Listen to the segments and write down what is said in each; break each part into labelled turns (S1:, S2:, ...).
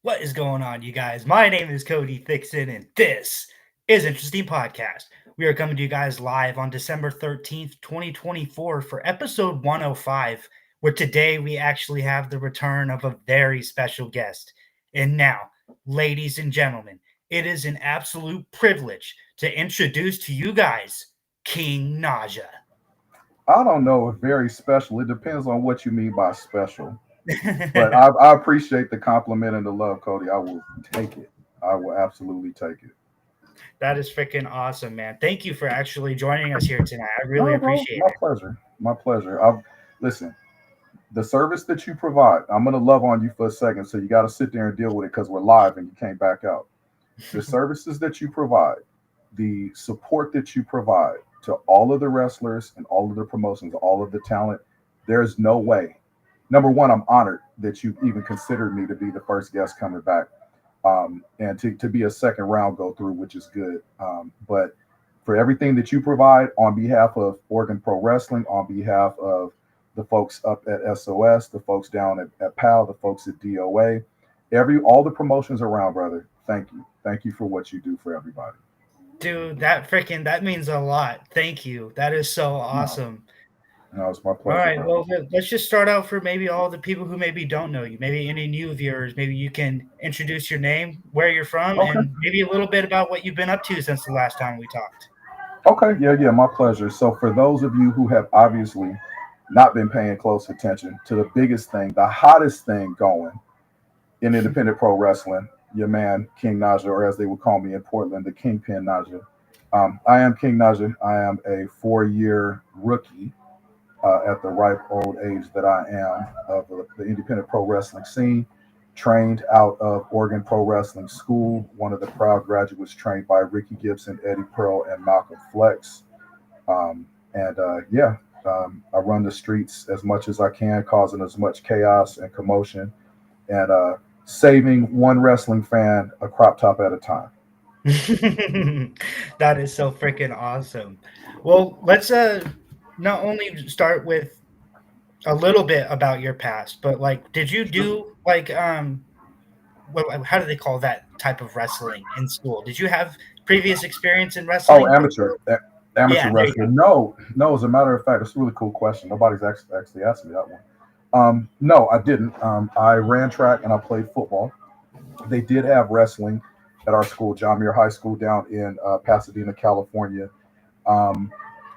S1: What is going on, you guys? My name is CodyT503 and this is Interesting Podcast. We are coming to you guys live on December 13th, 2024 for episode 105, where today we actually have the return of a very special guest. And now, ladies and gentlemen, it is an absolute privilege to introduce to you guys King NAJA.
S2: I don't know if very special. It depends on what you mean by special. But I appreciate the compliment and the love, Cody. I will take it. I will absolutely take it.
S1: That is freaking awesome, man. Thank you for actually joining us here tonight. I really
S2: No, bro,
S1: appreciate
S2: my
S1: it.
S2: pleasure. My pleasure. Listen. The service that you provide. I'm gonna love on you for a second, so you got to sit there and deal with it because we're live and you came back out. The services that you provide, the support that you provide to all of the wrestlers and all of the promotions, all of the talent. There's no way. Number one, I'm honored that you even considered me to be the first guest coming back, and to be a second round go through, which is good. But for everything that you provide on behalf of Oregon Pro Wrestling, on behalf of the folks up at SOS, the folks down at PAL, the folks at DOA, all the promotions around, brother. Thank you. Thank you for what you do for everybody.
S1: Dude, that means a lot. Thank you. That is so
S2: No,
S1: awesome.
S2: no, it's my
S1: All
S2: pleasure,
S1: right,
S2: brother.
S1: well, let's just start out for maybe all the people who maybe don't know you, maybe any new viewers. Maybe you can introduce your name, where you're from,
S2: Okay.
S1: and maybe a little bit about what you've been up to since the last time we talked.
S2: Okay. Yeah, yeah, my pleasure. So for those of you who have obviously not been paying close attention to the biggest thing, the hottest thing going in independent pro wrestling, your man King Naja, or as they would call me in Portland, the Kingpin Naja. I am King Naja. I am a 4-year rookie at the ripe old age that I am of the independent pro wrestling scene. Trained out of Oregon Pro Wrestling School, one of the proud graduates trained by Ricky Gibson, Eddie Pearl, and Malcolm Flex. I run the streets as much as I can, causing as much chaos and commotion, and saving one wrestling fan a crop top at a time.
S1: That is so freaking awesome. Well, let's not only start with a little bit about your past, but like did you
S2: Sure.
S1: do like how do they call that type of wrestling in school? Did you have previous experience in
S2: Oh,
S1: wrestling
S2: amateur,
S1: before?
S2: amateur
S1: Yeah, there you
S2: wrestler.
S1: go.
S2: No, no. As a matter of fact, it's a really cool question. Nobody's actually asked me that one. No, I didn't. I ran track and I played football. They did have wrestling at our school, John Muir High School, down in Pasadena, California. Um,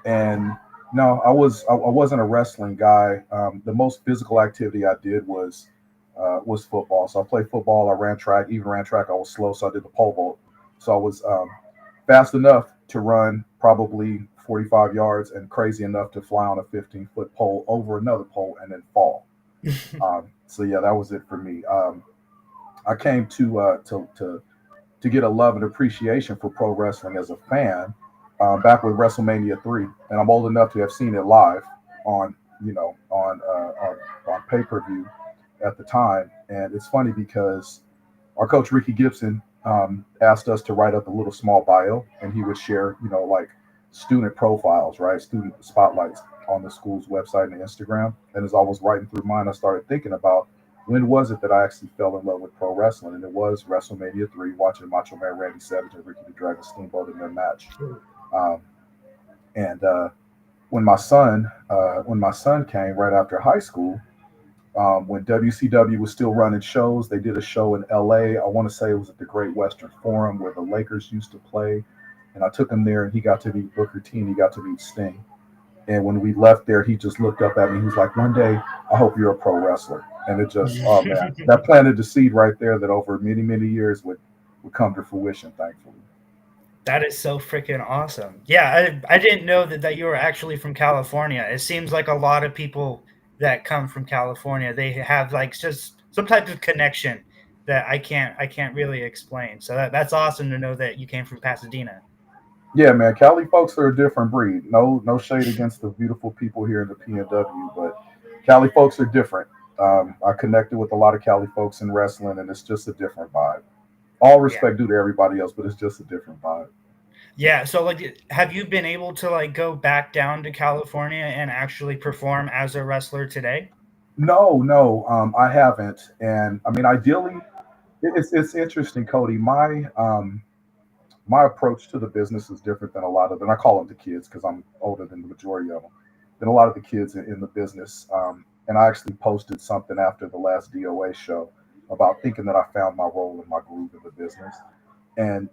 S2: and no, I wasn't a wrestling guy. The most physical activity I did was football. So I played football. I ran track. Even ran track, I was slow, so I did the pole vault. So I was fast enough to run probably 45 yards and crazy enough to fly on a 15-foot pole over another pole and then fall. So yeah, that was it for me. I came to get a love and appreciation for pro wrestling as a fan back with WrestleMania 3, and I'm old enough to have seen it live on on pay per view at the time. And it's funny because our coach Ricky Gibson asked us to write up a little small bio, and he would share like student profiles, right, student spotlights on the school's website and Instagram. And as I was writing through mine, I started thinking about when was it that I actually fell in love with pro wrestling, and it was WrestleMania 3, watching Macho Man Randy Savage and Ricky the Dragon Steamboat in their match. Um, and when my son came right after high school, when WCW was still running shows, they did a show in LA. I want to say it was at the Great Western Forum where the Lakers used to play. And I took him there, and he got to meet Booker T and he got to meet Sting. And when we left there, he just looked up at me. He was like, "One day, I hope you're a pro wrestler." And it just, oh man, that planted the seed right there that over many, many years would come to fruition, thankfully.
S1: That is so freaking awesome. Yeah, I didn't know that you were actually from California. It seems like a lot of people that come from California, they have like just some type of connection that I can't really explain. So that's awesome to know that you came from Pasadena.
S2: Yeah, man, Cali folks are a different breed. No shade against the beautiful people here in the PNW, but Cali folks are different. I connected with a lot of Cali folks in wrestling, and it's just a different vibe. All
S1: Yeah.
S2: respect due to everybody else, but it's just a different vibe.
S1: Yeah, so like have you been able to like go back down to California and actually perform as a wrestler today?
S2: No, no, I haven't. And I mean, ideally, It's interesting, Cody. My approach to the business is different than a lot of, and I call them the kids because I'm older than the majority of them, than a lot of the kids in the business. And I actually posted something after the last DOA show about thinking that I found my role and my groove in the business. And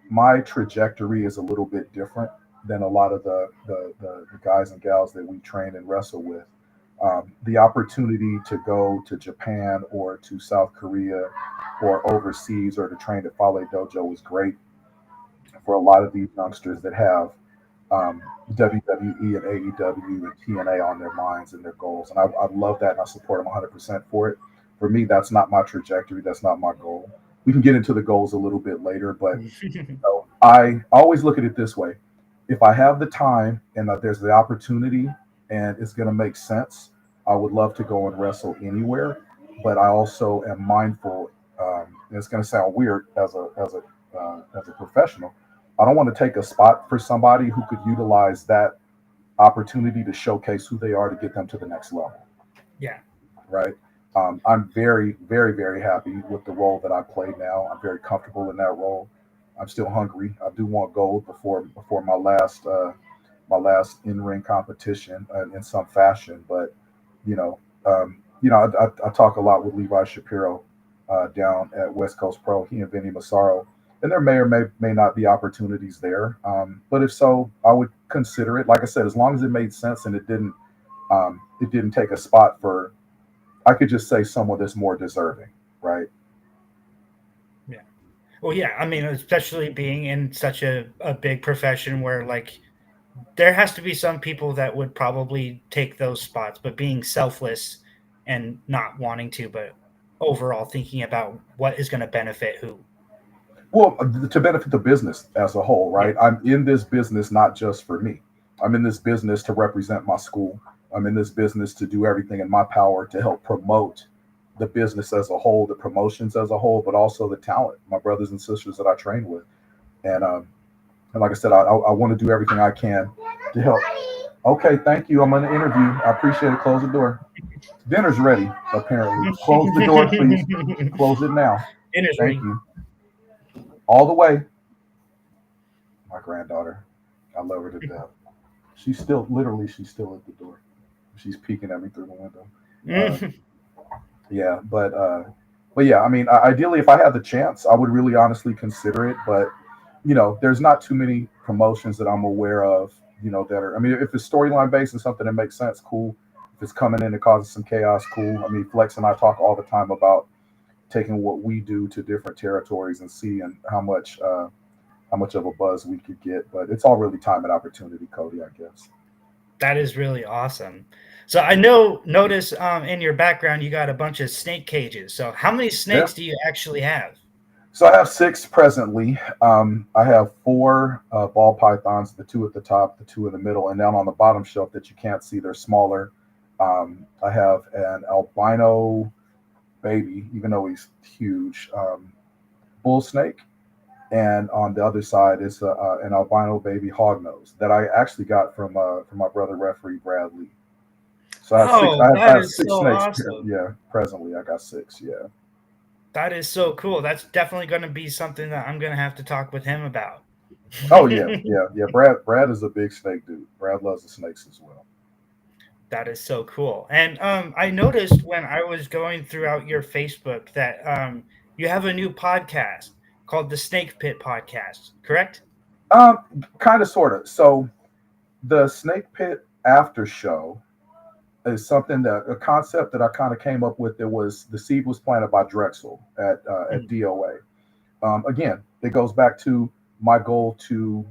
S2: my trajectory is a little bit different than a lot of the guys and gals that we train and wrestle with. The opportunity to go to Japan or to South Korea or overseas or to train at Fale Dojo was great for a lot of these youngsters that have WWE and AEW and TNA on their minds and their goals. And I love that and I support them 100% for it. For me, that's not my trajectory. That's not my goal. We can get into the goals a little bit later, but I always look at it this way. If I have the time and that there's the opportunity and it's going to make sense, I would love to go and wrestle anywhere. But I also am mindful. And it's going to sound weird as a professional. I don't want to take a spot for somebody who could utilize that opportunity to showcase who they are to get them to the next level.
S1: Yeah.
S2: Right. I'm very, very, very happy with the role that I play now. I'm very comfortable in that role. I'm still hungry. I do want gold before my last in ring competition in some fashion. But you know, I talk a lot with Levi Shapiro down at West Coast Pro. He and Vinny Massaro, and there may or may not be opportunities there. But if so, I would consider it. Like I said, as long as it made sense and it didn't take a spot for, I could just say someone that's more deserving, right?
S1: Yeah. Well, yeah. I mean, especially being in such a big profession where like there has to be some people that would probably take those spots, but being selfless and not wanting to, but overall thinking about what is going to benefit who.
S2: Well, to benefit the business as a whole,
S1: Yeah.
S2: right? I'm in this business not just for me. I'm in this business to represent my school. I'm in this business to do everything in my power to help promote the business as a whole, the promotions as a whole, but also the talent, my brothers and sisters that I train with. And like I said, I want to do everything I can to help. Okay, thank you. I'm on the interview. I appreciate it. Close the door. Dinner's ready, apparently. Close the door, please. Close it now.
S1: Dinner's
S2: Thank
S1: ready.
S2: you. All the way. My granddaughter. I love her to death. She's still at the door. She's peeking at me through the window. Uh, yeah, but yeah, I mean, ideally, if I had the chance, I would really honestly consider it. But there's not too many promotions that I'm aware of. That are. I mean, if it's storyline based and something that makes sense, cool. If it's coming in and causing some chaos, cool. I mean, Flex and I talk all the time about taking what we do to different territories and seeing how much of a buzz we could get. But it's all really time and opportunity, Cody, I guess.
S1: That is really awesome. So I notice in your background you got a bunch of snake cages. So how many
S2: Yeah.
S1: snakes do you actually have?
S2: So I have six presently. I have four ball pythons, the two at the top, the two in the middle, and down on the bottom shelf that you can't see, they're smaller. I have an albino baby, even though he's huge, bull snake, and on the other side is an albino baby hognose that I actually got from my brother referee Brad Lee. So I have six.
S1: Oh,
S2: I
S1: that
S2: have
S1: is
S2: six
S1: so
S2: snakes.
S1: awesome.
S2: Yeah, presently I got six. Yeah.
S1: That is so cool. That's definitely going to be something that I'm going to have to talk with him about.
S2: Oh yeah, yeah, yeah. Brad is a big snake dude. Brad loves the snakes as well.
S1: That is so cool. And I noticed when I was going throughout your Facebook that you have a new podcast called the Snake Pit Podcast, correct?
S2: Kind of, sort of. So the Snake Pit after show is something that a concept that I kind of came up with. That was the seed was planted by Drexel at
S1: Mm.
S2: DOA. Again, it goes back to my goal to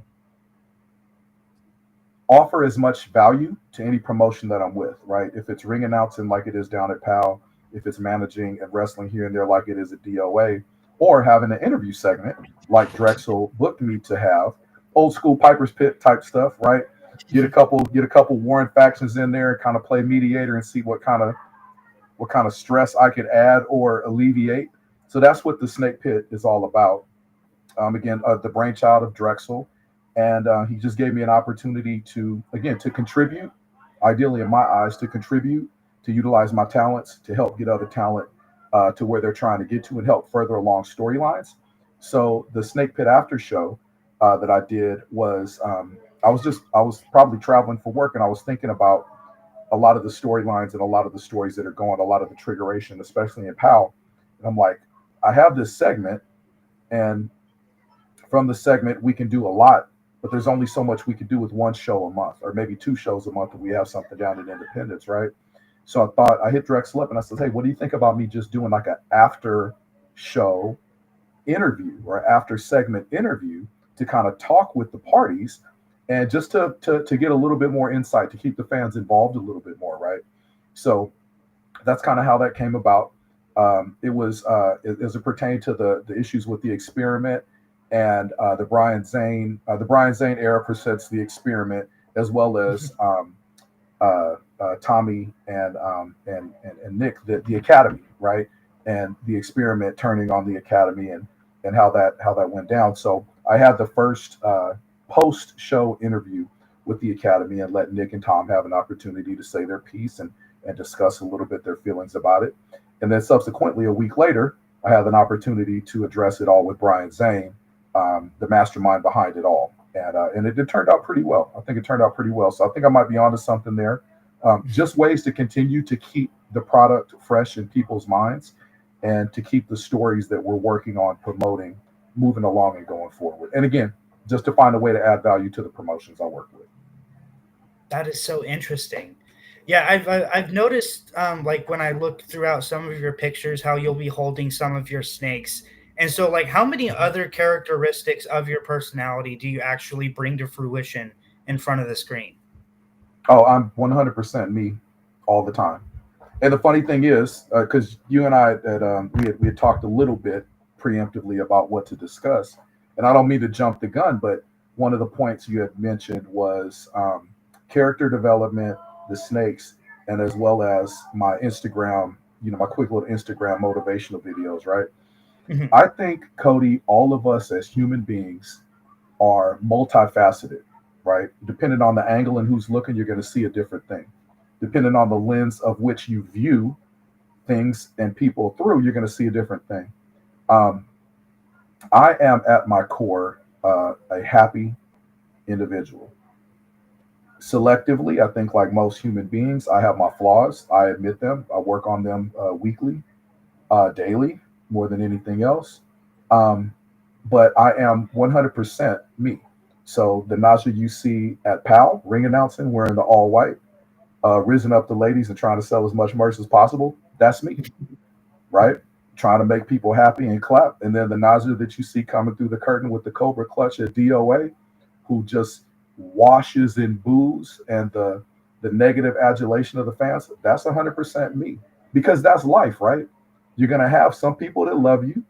S2: offer as much value to any promotion that I'm with, right? If it's ring announcing like it is down at PAL, if it's managing and wrestling here and there like it is at DOA, or having an interview segment like Drexel booked me to have, old school Piper's Pit type stuff, right? Get a couple Warren factions in there and kind of play mediator and see what kind of stress I could add or alleviate. So that's what the Snake Pit is all about. Again, the brainchild of Drexel, and he just gave me an opportunity to again to contribute, ideally in my eyes, to contribute, to utilize my talents to help get other talent to where they're trying to get to and help further along storylines. So the Snake Pit After Show that I did was I was probably traveling for work, and I was thinking about a lot of the storylines and a lot of the stories that are going, a lot of the triggeration, especially in PAL. And I'm like, I have this segment, and from the segment we can do a lot, but there's only so much we could do with one show a month, or maybe 2 shows a month if we have something down in Independence, right? So I thought, I hit Drexel up and I said, hey, what do you think about me just doing like an after show interview or after segment interview to kind of talk with the parties and just to get a little bit more insight, to keep the fans involved a little bit more, right? So that's kind of how that came about. It was as it pertained to the issues with the experiment and the Brian Zane era presents the experiment, as well as Tommy and Nick, the Academy, right? And the experiment turning on the Academy, and how that went down. So I had the first post-show interview with the Academy and let Nick and Tom have an opportunity to say their piece and discuss a little bit their feelings about it. And then subsequently, a week later, I had an opportunity to address it all with Brian Zane, the mastermind behind it all. And it turned out pretty well. I think it turned out pretty well. So I think I might be onto something there. Just ways to continue to keep the product fresh in people's minds and to keep the stories that we're working on promoting moving along and going forward. And again, just to find a way to add value to the promotions I work with.
S1: That is so interesting. Yeah, I've noticed like when I look throughout some of your pictures how you'll be holding some of your snakes. And so like how many other characteristics of your personality do you actually bring to fruition in front of the screen?
S2: Oh, I'm 100% me all the time. And the funny thing is, because you and I we had talked a little bit preemptively about what to discuss, and I don't mean to jump the gun, but one of the points you had mentioned was character development, the snakes, and as well as my Instagram, my quick little Instagram motivational videos, right?
S1: Mhm.
S2: I think, Cody, all of us as human beings are multifaceted, right? Depending on the angle and who's looking, you're going to see a different thing. Depending on the lens of which you view things and people through, you're going to see a different thing. Um, I am at my core a happy individual. Selectively, I think like most human beings, I have my flaws. I admit them. I work on them weekly, daily, more than anything else. Um, but I am 100% me. So the NAJA you see at PAL, ring announcing, wearing the all white, risen up the ladies and trying to sell as much merch as possible, that's me, right? Trying to make people happy and clap. And then the NAJA that you see coming through the curtain with the Cobra clutch at DOA, who just washes in booze and the negative adulation of the fans, that's 100% me. Because that's life, right? You're going to have some people that love you,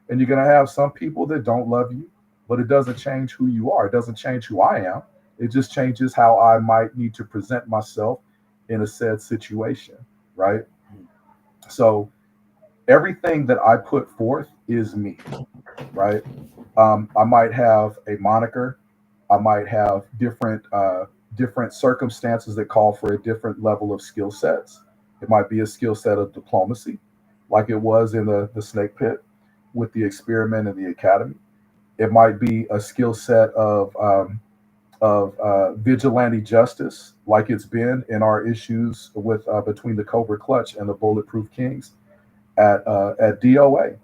S2: and you're going to have some people that don't love you, but it doesn't change who you are. It doesn't change who I am. It just changes how I might need to present myself in a said situation, right? So everything that I put forth is me, right? I might have a moniker. I might have different circumstances that call for a different level of skill sets. It might be a skill set of diplomacy, like it was in the Snake Pit with the experiment and the Academy. It might be a skill set of vigilante justice, like it's been in our issues with between the Cobra Clutch and the Bulletproof Kings at DOA.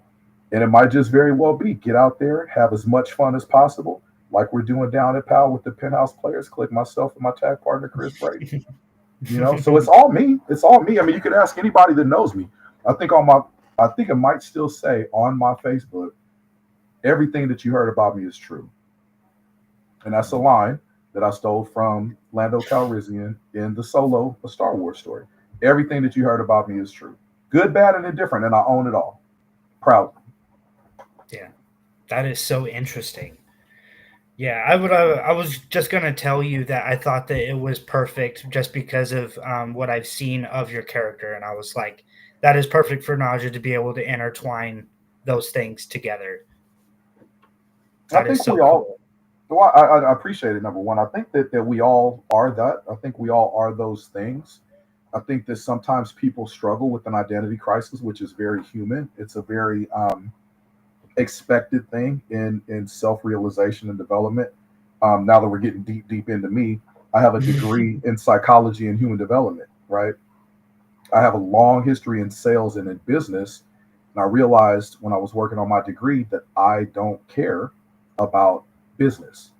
S2: And it might just very well be get out there, have as much fun as possible, like we're doing down at PAL with the Penthouse players. Click myself and my tag partner Chris Brady. So it's all me. It's all me. I mean, you could ask anybody that knows me. I think it might still say on my Facebook, everything that you heard about me is true. And that's a line that I stole from Lando Calrissian in the Solo, a Star Wars story. Everything that you heard about me is true. Good, bad, and indifferent, and I own it all. Proudly.
S1: Yeah, that is so interesting. Yeah, I was just gonna tell you that I thought that it was perfect just because of what I've seen of your character, and I was like, that is perfect for Naja to be able to intertwine those things together.
S2: I
S1: That is
S2: think
S1: so
S2: we all,
S1: cool.
S2: well, I appreciate it, number one. I think that we all are that. I think we all are those things. I think that sometimes people struggle with an identity crisis, which is very human. It's a very expected thing in self-realization and development. Now that we're getting deep into me, I have a degree in psychology and human development, right? I have a long history in sales and in business. And I realized when I was working on my degree that I don't care about business.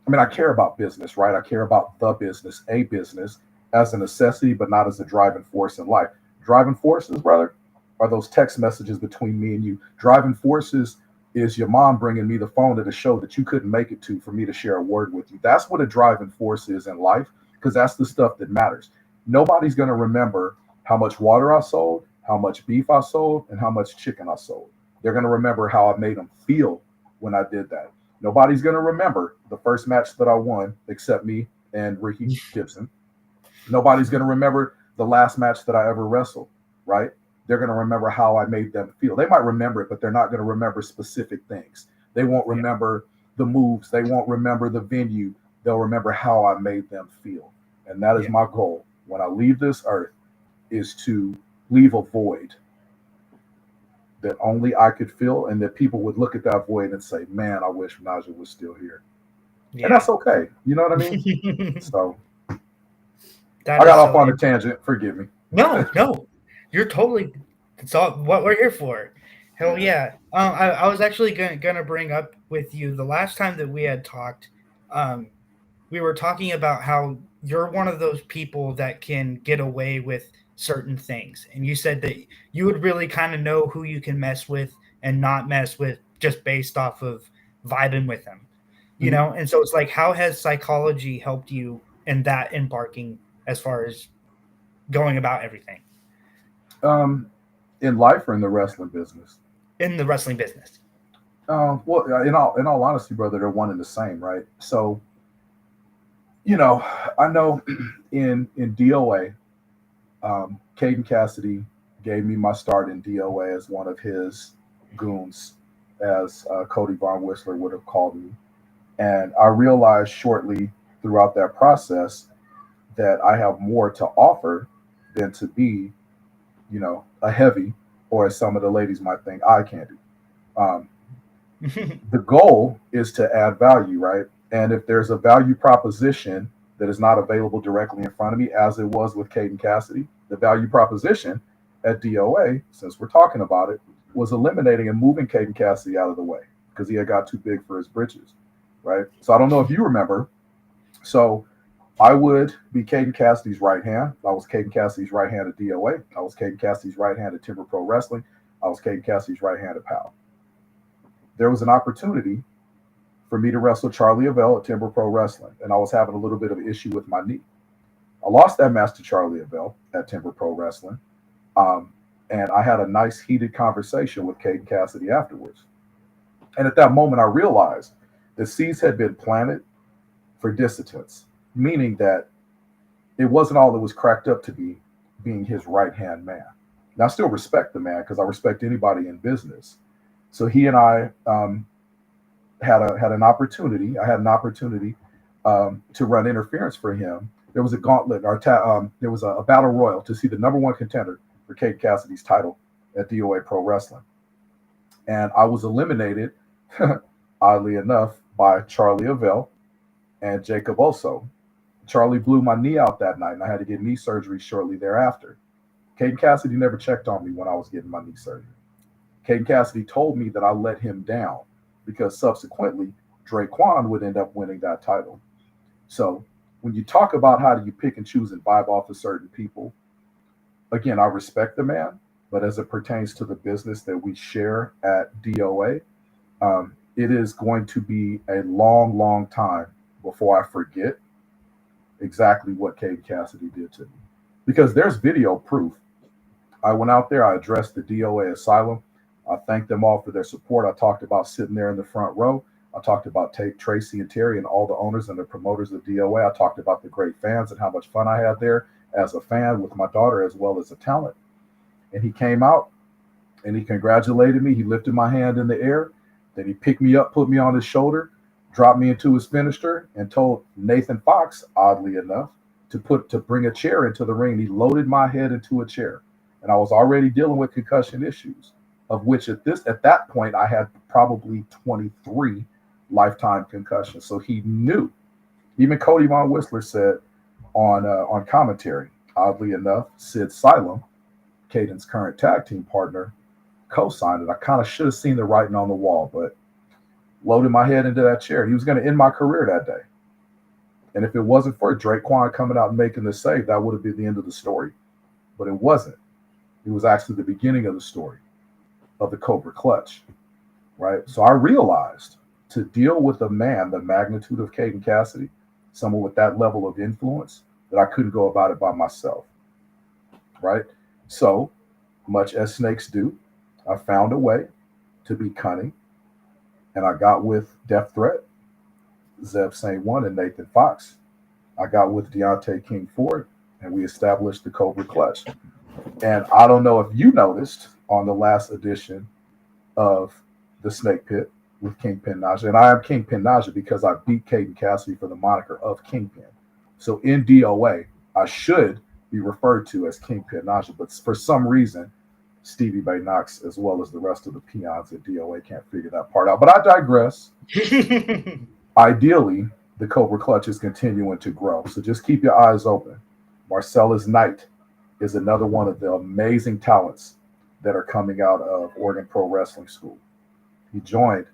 S2: I mean, I care about business, right? I care about the business, a business as a necessity, but not as a driving force in life. Driving forces, brother, are those text messages between me and you. Driving forces is your mom bringing me the phone at a show that you couldn't make it to for me to share a word with you. That's what a driving force is in life, because that's the stuff that matters. Nobody's going to remember how much water I sold, how much beef I sold, and how much chicken I sold. They're going to remember how I made them feel when I did that. Nobody's going to remember the first match that I won except me and Ricky Gibson. Nobody's going to remember the last match that I ever wrestled, right? They're going to remember how I made them feel. They might remember it, but they're not going to remember specific things. They won't remember the moves. They won't remember the venue. They'll remember how I made them feel. And that is my goal when I leave this earth, is to leave a void that only I could fill, and that people would look at that void and say, man, I wish NAJA was still here. And that's okay. You know what I mean? So I got off on a tangent. Forgive me.
S1: No, you're totally. It's all what we're here for. Hell yeah. I was actually gonna bring up with you the last time that we had talked. We were talking about how you're one of those people that can get away with certain things, and you said that you would really kind of know who you can mess with and not mess with just based off of vibing with them, you know. And so it's like, how has psychology helped you in that embarking as far as going about everything
S2: In life or in the wrestling business?
S1: in the wrestling business?
S2: Well, in all honesty, brother, they're one and the same, right? So, you know, I know in DOA, Caden Cassidy gave me my start in DOA as one of his goons, as Cody Von Whistler would have called me. And I realized shortly throughout that process that I have more to offer than to be, you know, a heavy, or as some of the ladies might think, eye candy. The goal is to add value, right? And if there's a value proposition that is not available directly in front of me, as it was with Caden Cassidy, the value proposition at DOA, since we're talking about it, was eliminating and moving Caden Cassidy out of the way because he had got too big for his britches, right? So I don't know if you remember. So I would be Caden Cassidy's right hand. I was Caden Cassidy's right hand at DOA. I was Caden Cassidy's right hand at Timber Pro Wrestling. I was Caden Cassidy's right hand at PAL. There was an opportunity for me to wrestle Charlie Avell at Timber Pro Wrestling, and I was having a little bit of an issue with my knee. I lost that match to Charlie Avell at Timber Pro Wrestling, and I had a nice heated conversation with Caden Cassidy afterwards. And at that moment, I realized the seeds had been planted for dissidence, meaning that it wasn't all it was cracked up to be, being his right-hand man. Now, I still respect the man because I respect anybody in business. So he and I had an opportunity. I had an opportunity to run interference for him. There was a gauntlet, there was a battle royal to see the number one contender for Caden Cassidy's title at DOA Pro Wrestling. And I was eliminated, oddly enough, by Charlie Avell and Jacob Oso. Charlie blew my knee out that night, and I had to get knee surgery shortly thereafter. Caden Cassidy never checked on me when I was getting my knee surgery. Caden Cassidy told me that I let him down because subsequently Drake Quan would end up winning that title. So when you talk about how do you pick and choose and vibe off of certain people, again, I respect the man, but as it pertains to the business that we share at DOA, it is going to be a long, long time before I forget exactly what Caden Cassidy did to me. Because there's video proof. I went out there, I addressed the DOA Asylum. I thanked them all for their support. I talked about sitting there in the front row. I talked about Tracy and Terry and all the owners and the promoters of DOA. I talked about the great fans and how much fun I had there as a fan with my daughter as well as a talent. And he came out and he congratulated me. He lifted my hand in the air. Then he picked me up, put me on his shoulder, dropped me into his finisher, and told Nathan Fox, oddly enough, to bring a chair into the ring. He loaded my head into a chair, and I was already dealing with concussion issues, of which at that point I had probably 23 lifetime concussions. So he knew. Even Cody Von Whistler said on commentary, oddly enough, Sid Silem, Caden's current tag team partner, co-signed it. I kind of should have seen the writing on the wall, but loaded my head into that chair. He was going to end my career that day. And if it wasn't for Drake Quan coming out and making the save, that would have been the end of the story. But it wasn't. It was actually the beginning of the story of the Cobra Clutch, right? So I realized to deal with a man the magnitude of Caden Cassidy, someone with that level of influence, that I couldn't go about it by myself, right? So, much as snakes do, I found a way to be cunning, and I got with Death Threat, Zeb St. One, and Nathan Fox. I got with Deontay King Ford, and we established the Cobra Clutch. And I don't know if you noticed on the last edition of the Snake Pit with Kingpin NAJA, and I am Kingpin NAJA because I beat Caden Cassidy for the moniker of Kingpin. So in DOA, I should be referred to as Kingpin NAJA, but for some reason, Stevie Bay Knox, as well as the rest of the peons at DOA, can't figure that part out. But I digress. Ideally, the Cobra Clutch is continuing to grow. So just keep your eyes open. Marcellus Knight is another one of the amazing talents that are coming out of Oregon Pro Wrestling School. He joined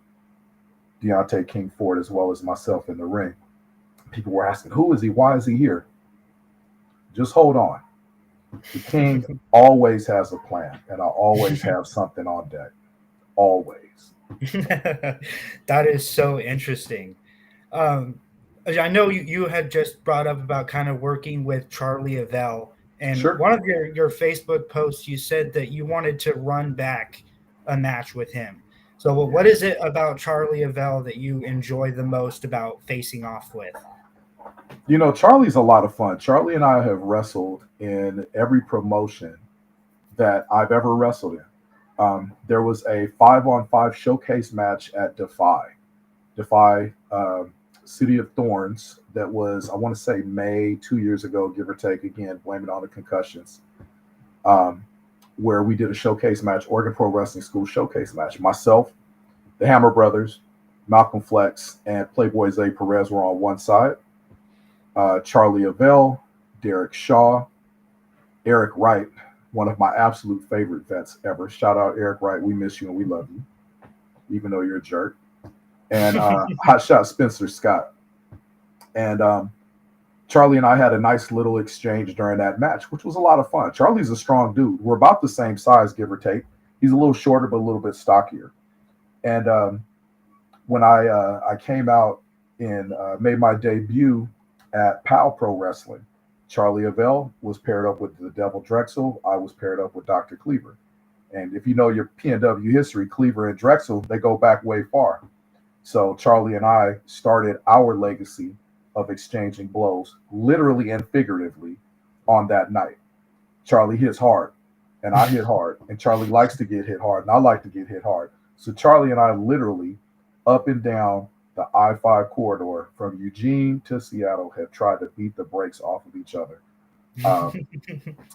S2: Deontay King Ford as well as myself in the ring. People were asking, who is he? Why is he here? Just hold on. The King always has a plan, and I always have something on deck. Always.
S1: That is so interesting. I know you had just brought up about kind of working with Charlie Avell, and
S2: Sure.
S1: one of your Facebook posts, you said that you wanted to run back a match with him. So what is it about Charlie Avell that you enjoy the most about facing off with?
S2: You know, Charlie's a lot of fun. Charlie and I have wrestled in every promotion that I've ever wrestled in. There was a 5-on-5 showcase match at Defy City of Thorns. That was, I want to say, May 2 years ago, give or take. Again, blame it on the concussions. Where we did a showcase match, Oregon Pro Wrestling School showcase match. Myself, the Hammer Brothers, Malcolm Flex, and Playboy Zay Perez were on one side. Charlie Avell, Derek Shaw, Eric Wright, one of my absolute favorite vets ever. Shout out Eric Wright. We miss you and we love you, even though you're a jerk. And Hotshot Spencer Scott. And Charlie and I had a nice little exchange during that match, which was a lot of fun. Charlie's a strong dude. We're about the same size, give or take. He's a little shorter, but a little bit stockier. And when I came out and made my debut at PAL Pro Wrestling, Charlie Avell was paired up with the Devil Drexel. I was paired up with Dr. Cleaver. And if you know your PNW history, Cleaver and Drexel, they go back way far. So Charlie and I started our legacy of exchanging blows, literally and figuratively, on that night. Charlie hits hard, and I hit hard, and Charlie likes to get hit hard, and I like to get hit hard. So Charlie and I literally, up and down the I-5 corridor from Eugene to Seattle, have tried to beat the brakes off of each other.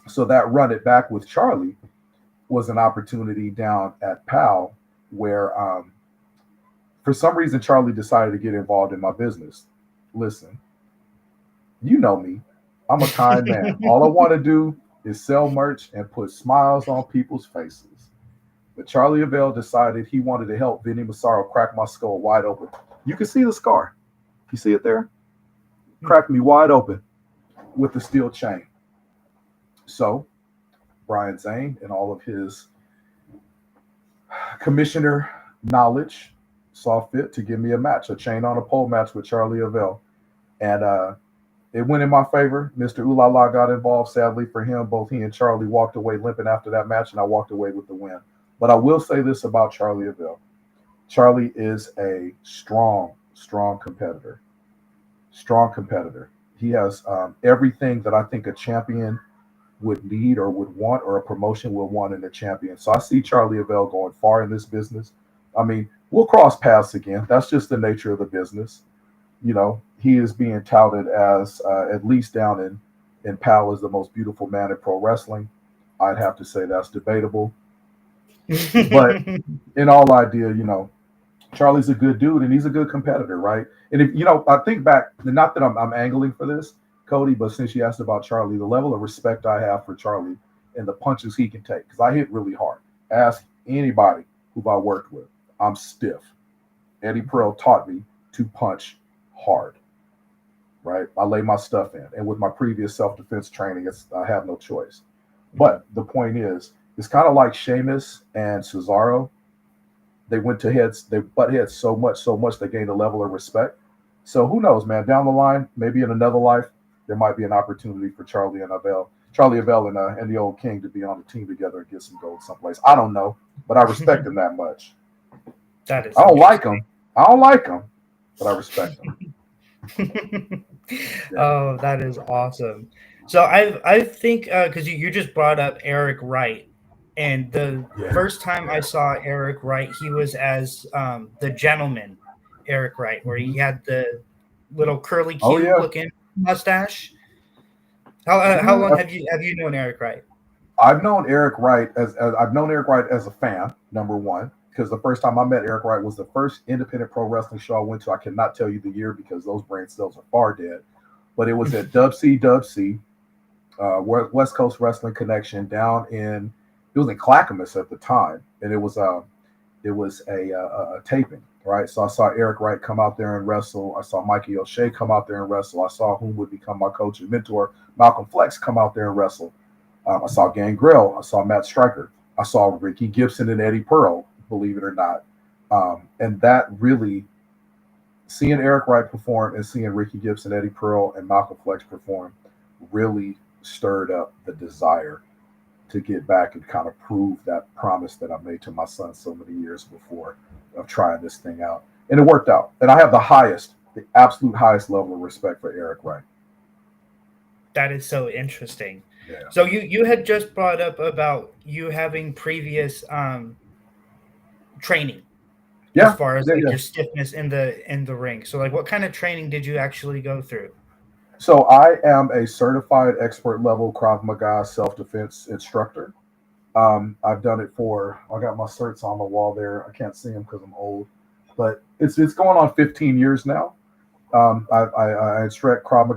S2: So that run it back with Charlie was an opportunity down at PAL where for some reason Charlie decided to get involved in my business. Listen, you know me. I'm a kind man. All I want to do is sell merch and put smiles on people's faces. But Charlie Avell decided he wanted to help Vinny Massaro crack my skull wide open. You can see the scar. You see it there? Cracked me wide open with the steel chain. So Brian Zane and all of his commissioner knowledge saw fit to give me a match, a chain on a pole match with Charlie Avell. And it went in my favor. Mr. Ulala got involved. Sadly for him, both he and Charlie walked away limping after that match, and I walked away with the win. But I will say this about Charlie Avell. Charlie is a strong competitor. Strong competitor. He has everything that I think a champion would need or would want, or a promotion will want in a champion. So I see Charlie Avell going far in this business. I mean, we'll cross paths again. That's just the nature of the business. You know, he is being touted as, at least down in and Powell is the most beautiful man in pro wrestling, I'd have to say that's debatable. But in all idea, Charlie's a good dude and he's a good competitor, right? And if I think back, not that I'm angling for this, Cody, but since you asked about Charlie, the level of respect I have for Charlie and the punches he can take, because I hit really hard. Ask anybody who I worked with. I'm stiff. Eddie Pearl taught me to punch hard, right? I lay my stuff in. And with my previous self-defense training, I have no choice. But the point is, it's kind of like Sheamus and Cesaro. They butt heads so much they gained a level of respect. So who knows, man? Down the line, maybe in another life, there might be an opportunity for Charlie Abel and the old King to be on the team together and get some gold someplace. I don't know, but I respect him that much.
S1: That is.
S2: I don't like him, but I respect
S1: him. Oh, that is awesome. So I think because you just brought up Eric Wright. And the first time I saw Eric Wright, he was as the gentleman, Eric Wright, where he had the little curly Q looking mustache. How long have you known Eric Wright?
S2: I've known Eric Wright as a fan, number one, because the first time I met Eric Wright was the first independent pro wrestling show I went to. I cannot tell you the year because those brain cells are far dead, but it was at WCWC, West Coast Wrestling Connection down in. It was in Clackamas at the time, and it was a taping, right? So I saw Eric Wright come out there and wrestle. I saw Mikey O'Shea come out there and wrestle. I saw whom would become my coach and mentor, Malcolm Flex, come out there and wrestle. I saw Gangrel. I saw Matt Stryker. I saw Ricky Gibson and Eddie Pearl, believe it or not. And that really, seeing Eric Wright perform and seeing Ricky Gibson, Eddie Pearl, and Malcolm Flex perform really stirred up the desire to get back and kind of prove that promise that I made to my son so many years before of trying this thing out. And it worked out. And I have the absolute highest level of respect for Eric Wright.
S1: That is so interesting.
S2: Yeah.
S1: So you had just brought up about you having previous training as far as your stiffness in the ring. So like what kind of training did you actually go through?
S2: So I am a certified expert level Krav Maga self-defense instructor. I've done it I got my certs on the wall there. I can't see them because I'm old, but it's going on 15 years now. I instruct Krav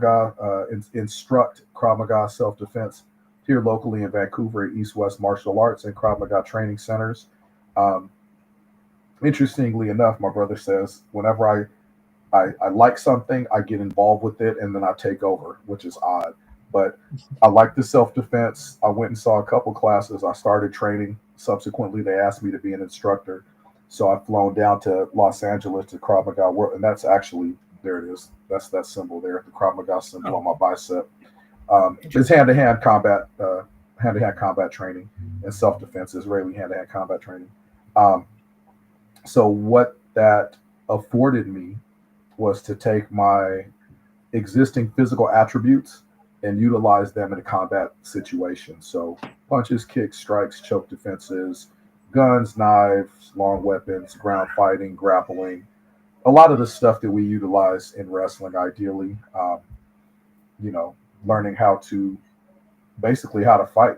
S2: Maga self-defense here locally in Vancouver at East West Martial Arts and Krav Maga training centers. Interestingly enough, my brother says whenever I like something, I get involved with it, and then I take over, which is odd. But I like the self-defense. I went and saw a couple classes. I started training. Subsequently, they asked me to be an instructor. So I've flown down to Los Angeles to Krav Maga World, and that's actually, there it is. That's that symbol there, the Krav Maga symbol on my bicep. It's hand-to-hand combat training and self-defense, Israeli hand-to-hand combat training. So what that afforded me was to take my existing physical attributes and utilize them in a combat situation. So punches, kicks, strikes, choke defenses, guns, knives, long weapons, ground fighting, grappling, a lot of the stuff that we utilize in wrestling, ideally, learning how to fight.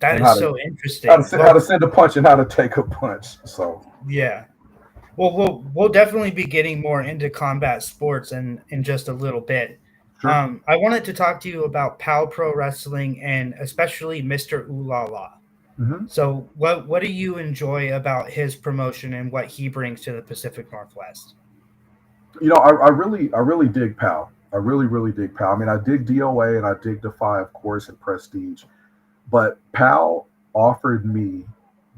S1: That is so interesting.
S2: How to send a punch and how to take a punch. So
S1: yeah. Well, we'll definitely be getting more into combat sports in just a little bit.
S2: Sure.
S1: I wanted to talk to you about POW Pro Wrestling and especially Mr. Ooh La La.
S2: Mm-hmm.
S1: So what do you enjoy about his promotion and what he brings to the Pacific Northwest?
S2: I really dig POW. I really dig POW. I mean, I dig DOA and I dig Defy, of course, and Prestige. But POW offered me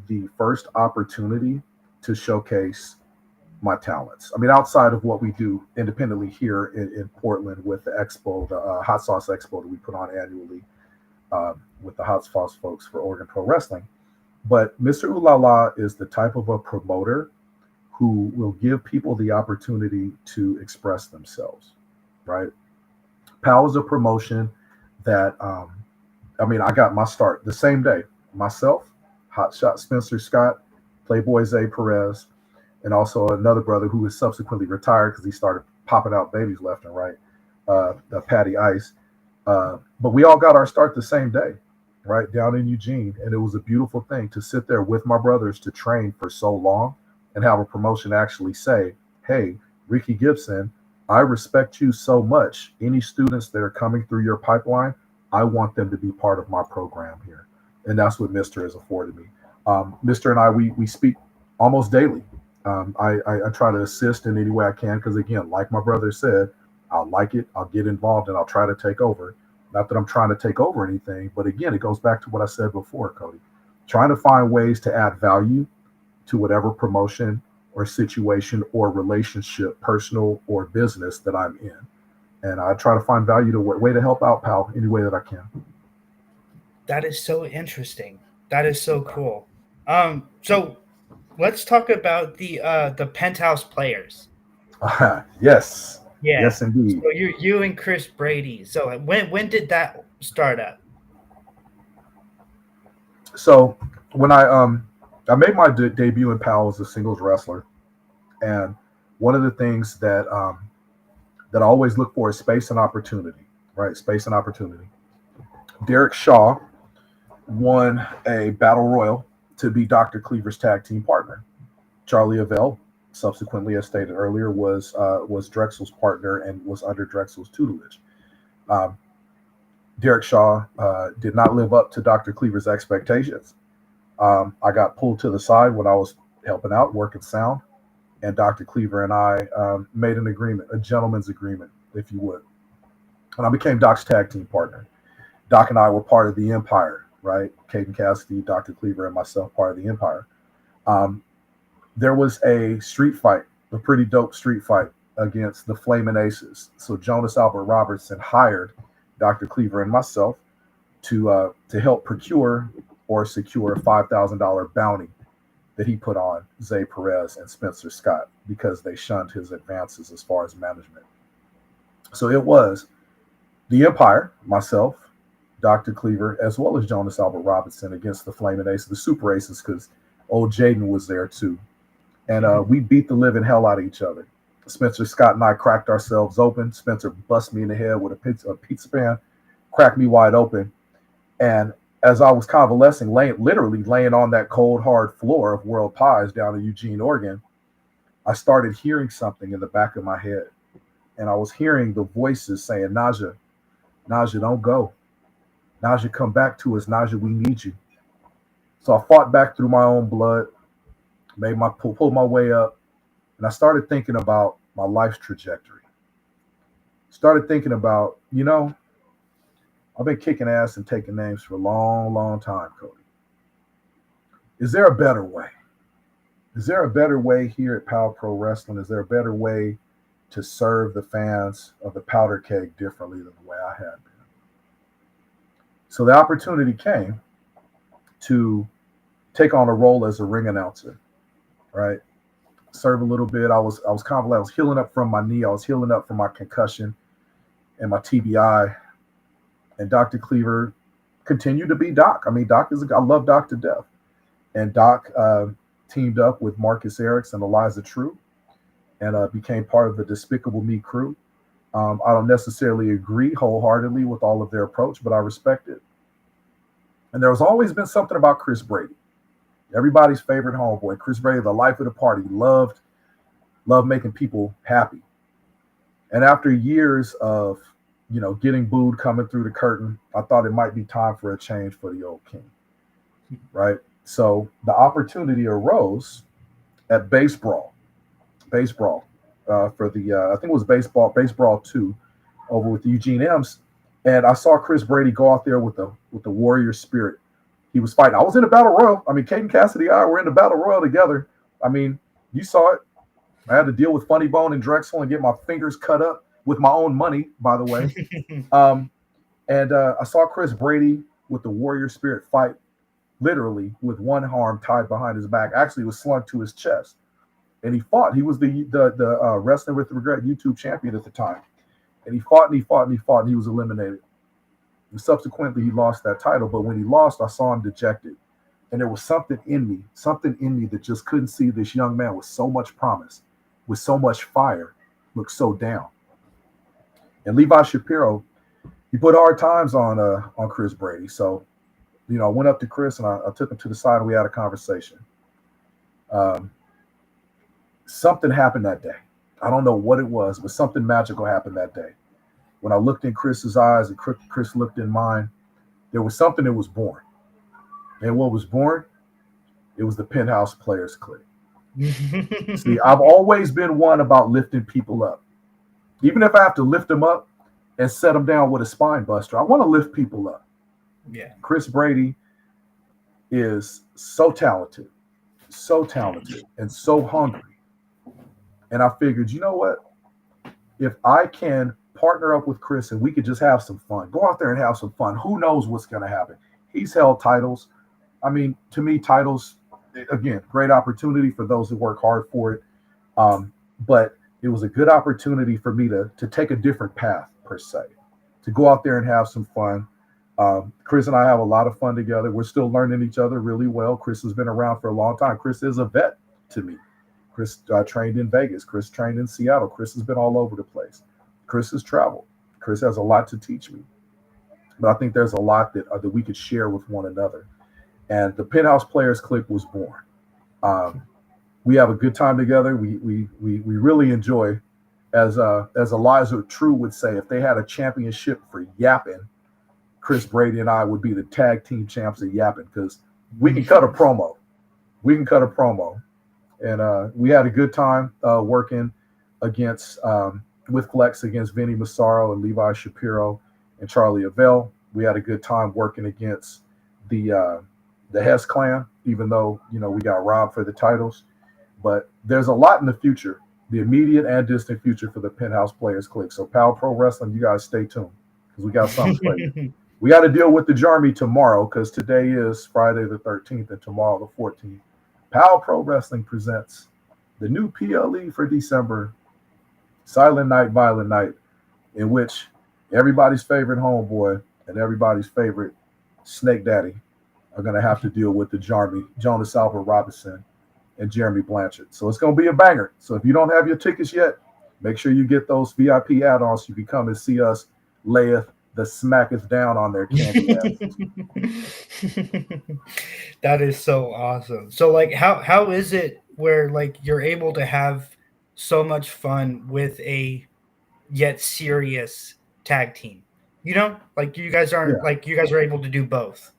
S2: the first opportunity to showcase my talents. I mean, outside of what we do independently here in Portland with the expo, the Hot Sauce Expo that we put on annually with the Hot Sauce folks for Oregon Pro Wrestling. But Mr. Ooh La La is the type of a promoter who will give people the opportunity to express themselves, right? POW is a promotion that, I got my start the same day. Myself, Hotshot Spencer Scott, Playboy Zay Perez, and also another brother who was subsequently retired because he started popping out babies left and right, Patty Ice. But we all got our start the same day, right down in Eugene, and it was a beautiful thing to sit there with my brothers to train for so long and have a promotion actually say, "Hey, Ricky Gibson, I respect you so much. Any students that are coming through your pipeline, I want them to be part of my program here," and that's what Mister has afforded me. Mister and I, we speak almost daily. I try to assist in any way I can because, again, like my brother said, I'll like it, I'll get involved, and I'll try to take over. Not that I'm trying to take over anything, but again, it goes back to what I said before, Cody. Trying to find ways to add value to whatever promotion or situation or relationship, personal or business, that I'm in. And I try to find value to way to help out, pal, any way that I can.
S1: That is so interesting. That is so cool. So let's talk about the Penthouse players.
S2: Yes.
S1: Yeah.
S2: Yes, indeed.
S1: So you and Chris Brady. So when did that start up?
S2: So when I made my debut in PAL as a singles wrestler, and one of the things that I always look for is space and opportunity, right? Space and opportunity. Derek Shaw won a battle royal to be Dr. Cleaver's tag team partner. Charlie Avell, subsequently, as stated earlier, was Drexel's partner and was under Drexel's tutelage. Um, Derek Shaw did not live up to Dr. Cleaver's expectations. I got pulled to the side when I was helping out, working sound, and Dr. Cleaver and I made an agreement, a gentleman's agreement, if you would. And I became Doc's tag team partner. Doc and I were part of the Empire, right? Caden Cassidy, Dr. Cleaver, and myself, part of the Empire. Um, there was a street fight, a pretty dope street fight against the Flamin' Aces. So Jonas Albert Robertson hired Dr. Cleaver and myself to help procure or secure a $5,000 bounty that he put on Zay Perez and Spencer Scott because they shunned his advances as far as management. So it was the Empire, myself, Dr. Cleaver, as well as Jonas Albert Robinson against the Flamin' Aces, the Super Aces, because old Jaden was there too. And we beat the living hell out of each other. Spencer Scott and I cracked ourselves open. Spencer bust me in the head with a pizza pan, cracked me wide open. And as I was convalescing, literally laying on that cold, hard floor of World Pies down in Eugene, Oregon, I started hearing something in the back of my head. And I was hearing the voices saying, "NAJA, NAJA, don't go. NAJA, come back to us. NAJA, we need you." So I fought back through my own blood, pulled my way up, and I started thinking about my life's trajectory. Started thinking about, I've been kicking ass and taking names for a long, long time, Cody. Is there a better way? Is there a better way here at Power Pro Wrestling? Is there a better way to serve the fans of the Powder Keg differently than the way I had been? So the opportunity came to take on a role as a ring announcer, right? Serve a little bit. I was convalescent. I was healing up from my knee. I was healing up from my concussion and my TBI. And Dr. Cleaver continued to be Doc. I mean, I love Doc to death. And Doc teamed up with Marcus Erics and Eliza True and became part of the Despicable Me crew. I don't necessarily agree wholeheartedly with all of their approach, but I respect it. And there has always been something about Chris Brady, everybody's favorite homeboy. Chris Brady, the life of the party, loved making people happy. And after years of getting booed coming through the curtain, I thought it might be time for a change for the old king, right? So the opportunity arose at Base Brawl for the I think it was Base Brawl 2 over with Eugene M's, and I saw Chris Brady go out there with the warrior spirit. He was fighting. I was in the battle royal. I mean, Caden Cassidy and I were in the battle royal together. I mean, you saw it. I had to deal with Funny Bone and Drexel and get my fingers cut up with my own money, by the way. And I saw Chris Brady with the warrior spirit fight, literally with one arm tied behind his back. Actually, it was slung to his chest. And he fought. He was the Wrestling with Regret YouTube champion at the time. And he fought and he fought and he fought and he was eliminated. And subsequently, he lost that title. But when he lost, I saw him dejected. And there was something in me that just couldn't see this young man with so much promise, with so much fire, look so down. And Levi Shapiro, he put hard times on Chris Brady. So, I went up to Chris and I took him to the side and we had a conversation. Um, Something happened that day. I don't know what it was, but something magical happened that day. When I looked in Chris's eyes and Chris looked in mine, there was something that was born. And what was born? It was the Penthouse Players Clique. See, I've always been one about lifting people up. Even if I have to lift them up and set them down with a spine buster, I want to lift people up.
S1: Yeah.
S2: Chris Brady is so talented, and so hungry. And I figured, you know what? If I can partner up with Chris and we could just have some fun, go out there and have some fun. Who knows what's going to happen? He's held titles. I mean, to me, titles, again, great opportunity for those who work hard for it. But it was a good opportunity for me to take a different path, per se, to go out there and have some fun. Chris and I have a lot of fun together. We're still learning each other really well. Chris has been around for a long time. Chris is a vet to me. Chris trained in Vegas. Chris trained in Seattle. Chris has been all over the place. Chris has traveled. Chris has a lot to teach me. But I think there's a lot that we could share with one another. And the Penthouse Players Clique was born. We have a good time together. We really enjoy, as Eliza True would say, if they had a championship for yapping, Chris Brady and I would be the tag team champs of yapping, because we can cut a promo. And we had a good time working against with Flex against Vinny Massaro and Levi Shapiro and Charlie Avell. We had a good time working against the Hess clan, even though we got robbed for the titles. But there's a lot in the future, the immediate and distant future, for the Penthouse Players Clique. So Power Pro Wrestling, you guys stay tuned, because we got something for you. We got to deal with the Jarmy tomorrow, because today is Friday the 13th and tomorrow the 14th. Power Pro Wrestling presents the new PLE for December, Silent Night, Violent Night, in which everybody's favorite homeboy and everybody's favorite Snake Daddy are going to have to deal with the Jarmy, Jonas Alva Robinson, and Jeremy Blanchard. So it's going to be a banger. So if you don't have your tickets yet, make sure you get those VIP add-ons so you can come and see us layeth the smacketh down on their candy asses.
S1: That is so awesome. So like how is it where like you're able to have so much fun with a yet serious tag team? Like you guys aren't like you guys are able to do both.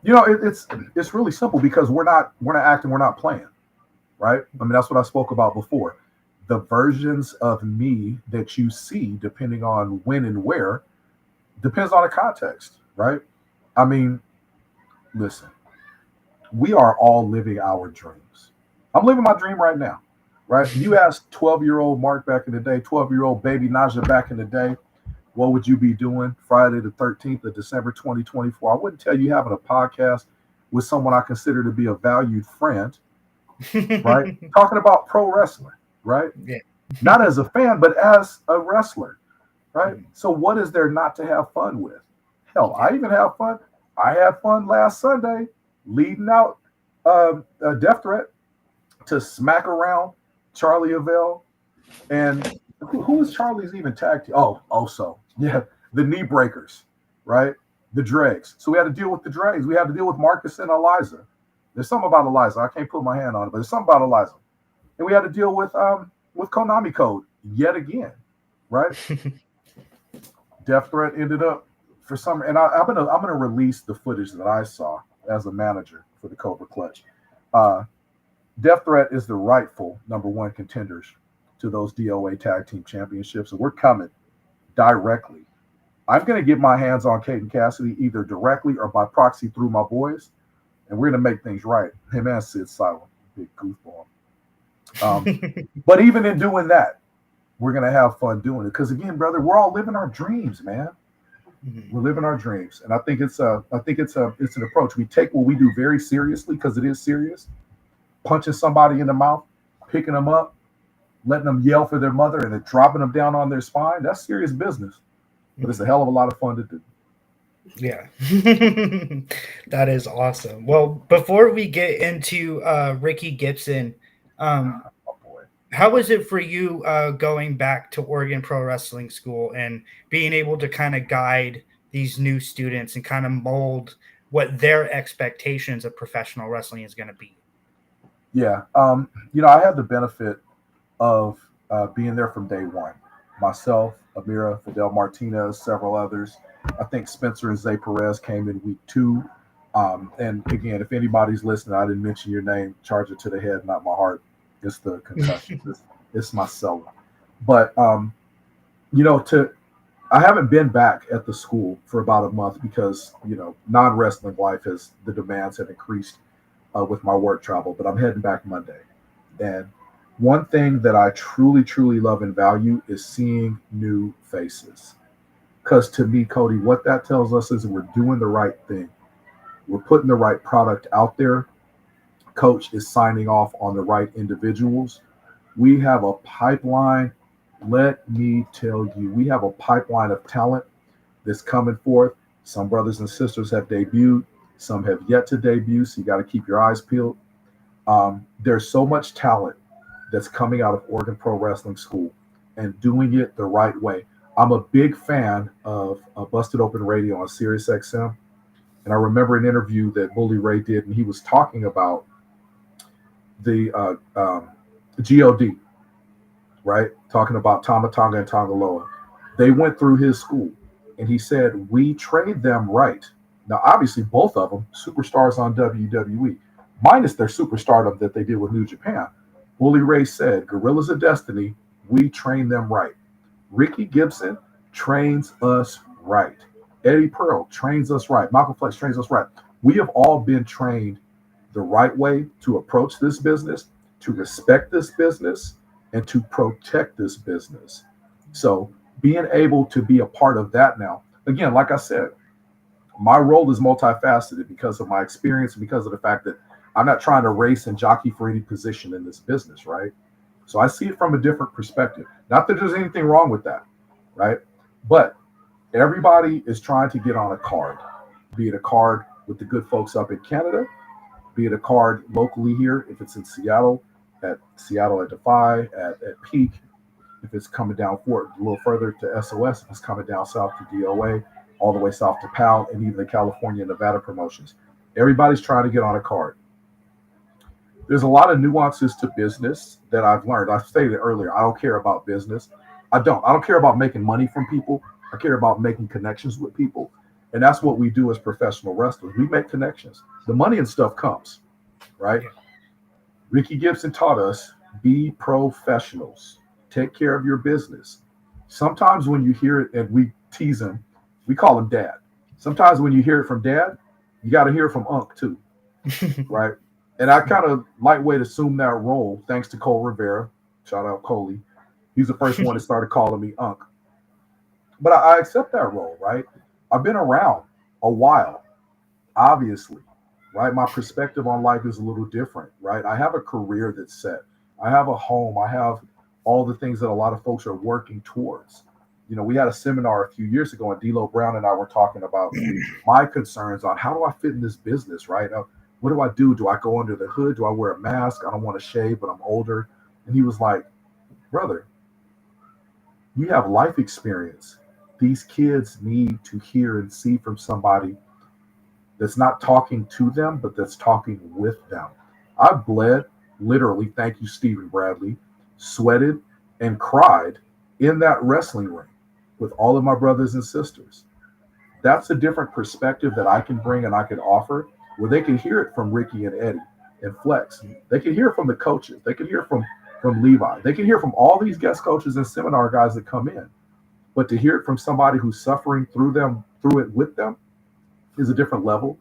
S2: It's really simple, because we're not acting, we're not playing, right? I mean, that's what I spoke about before. The versions of me that you see, depending on when and where, depends on the context, right? I mean, listen, we are all living our dreams. I'm living my dream right now, right? You asked 12-year-old Mark back in the day, 12-year-old baby NAJA back in the day, what would you be doing Friday the 13th of December 2024? I wouldn't tell you having a podcast with someone I consider to be a valued friend, right? Talking about pro wrestling, right?
S1: Yeah.
S2: Not as a fan, but as a wrestler, right? So what is there not to have fun with? Hell, I even have fun. I had fun last Sunday leading out a Death Threat to smack around Charlie Avell. And who is Charlie's even tag team? The Knee Breakers, right? The Dregs. So we had to deal with the Dregs. We had to deal with Marcus and Eliza. There's something about Eliza. I can't put my hand on it, but there's something about Eliza. And we had to deal with Konami Code yet again, right? Death Threat ended up for some, and I'm gonna release the footage that I saw as a manager for the Cobra Clutch. Death Threat is the rightful number one contenders to those DOA Tag Team Championships, and we're coming directly. I'm going to get my hands on Caden Cassidy either directly or by proxy through my boys, and we're going to make things right. Him and Sid Silent, big goofball. But even in doing that, we're going to have fun doing it, because again, brother, we're all living our dreams, man. We're living our dreams, and I think it's an approach. We take what we do very seriously, because it is serious. Punching somebody in the mouth, picking them up, letting them yell for their mother, and then dropping them down on their spine, that's serious business. But it's a hell of a lot of fun to do.
S1: Yeah. That is awesome. Well, before we get into Ricky Gibson, How was it for you going back to Oregon Pro Wrestling School and being able to kind of guide these new students and kind of mold what their expectations of professional wrestling is going to be?
S2: Yeah. I had the benefit of being there from day one. Myself, Amira, Fidel Martinez, several others. I think Spencer and Zay Perez came in week 2. And again, if anybody's listening, I didn't mention your name. Charge it to the head, not my heart. It's the concussions. It's my cello. But to I haven't been back at the school for about a month because non-wrestling life the demands have increased with my work travel. But I'm heading back Monday, and one thing that I truly, truly love and value is seeing new faces. Because to me, Cody, what that tells us is we're doing the right thing. We're putting the right product out there. Coach is signing off on the right individuals. We have a pipeline. Let me tell you, we have a pipeline of talent that's coming forth. Some brothers and sisters have debuted. Some have yet to debut, so you got to keep your eyes peeled. There's so much talent that's coming out of Oregon Pro Wrestling School and doing it the right way. I'm a big fan of Busted Open Radio on Sirius XM. And I remember an interview that Bully Ray did, and he was talking about the GOD, right? Talking about Tama Tonga and Tongaloa. They went through his school, and he said, we trained them right. Now, obviously, both of them superstars on WWE, minus their superstardom that they did with New Japan. Bully Ray said, Gorillas of Destiny, we train them right. Ricky Gibson trains us right. Eddie Pearl trains us right. Michael Flex trains us right. We have all been trained the right way to approach this business, to respect this business, and to protect this business. So being able to be a part of that now, again, like I said, my role is multifaceted because of my experience, because of the fact that I'm not trying to race and jockey for any position in this business, right? So I see it from a different perspective. Not that there's anything wrong with that, right? But everybody is trying to get on a card, be it a card with the good folks up in Canada, be it a card locally here, if it's in Seattle at Defy, at Peak, if it's coming down forward a little further to SOS, if it's coming down south to DOA, all the way south to PAL, and even the California and Nevada promotions. Everybody's trying to get on a card. There's a lot of nuances to business that I've learned. I stated earlier, I don't care about business. I don't care about making money from people. I care about making connections with people. And that's what we do as professional wrestlers. We make connections. The money and stuff comes, right? Yeah. Ricky Gibson taught us, be professionals. Take care of your business. Sometimes when you hear it, and we tease him, we call him Dad. Sometimes when you hear it from Dad, you got to hear it from Unc too, right? And I kind of lightweight assumed that role thanks to Cole Rivera. Shout out Coley. He's the first one that started calling me Unc. But I accept that role, right? I've been around a while, obviously, right? My perspective on life is a little different, right? I have a career that's set. I have a home. I have all the things that a lot of folks are working towards. We had a seminar a few years ago, and D'Lo Brown and I were talking about my concerns on how do I fit in this business, right? What do I do? Do I go under the hood? Do I wear a mask? I don't want to shave, but I'm older. And he was like, brother, you have life experience. These kids need to hear and see from somebody that's not talking to them, but that's talking with them. I bled, literally, thank you, Stephen Bradley, sweated and cried in that wrestling ring with all of my brothers and sisters. That's a different perspective that I can bring and I can offer, where they can hear it from Ricky and Eddie and Flex. They can hear it from the coaches. They can hear from Levi. They can hear from all these guest coaches and seminar guys that come in. But to hear it from somebody who's suffering through it with them is a different level.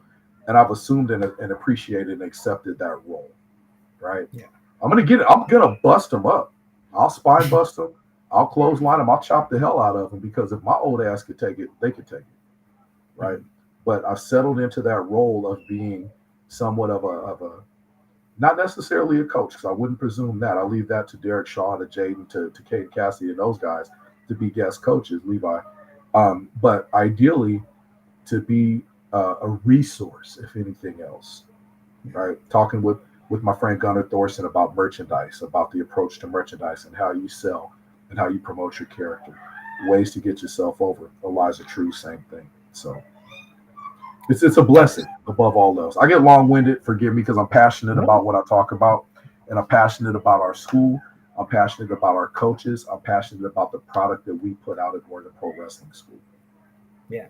S2: And I've assumed and appreciated and accepted that role, right? Yeah. I'm going to bust them up. I'll spine bust them. I'll clothesline them. I'll chop the hell out of them, because if my old ass could take it, they could take it, right? But I've settled into that role of being somewhat of a not necessarily a coach, because I wouldn't presume that. I'll leave that to Derek Shaw, to Jaden, to Kate Cassidy, and those guys to be guest coaches, Levi. But ideally, to be a resource, if anything else, right? Talking with with my friend Gunnar Thorson about merchandise, about the approach to merchandise and how you sell and how you promote your character, ways to get yourself over. Eliza True, same thing. So it's a
S1: That's
S2: blessing above all else. I get long winded. Forgive me because I'm passionate
S1: no.
S2: about what I talk about, and I'm passionate about our school. I'm passionate about our coaches. I'm passionate about the product that we put out at Oregon Pro Wrestling School.
S1: Yeah.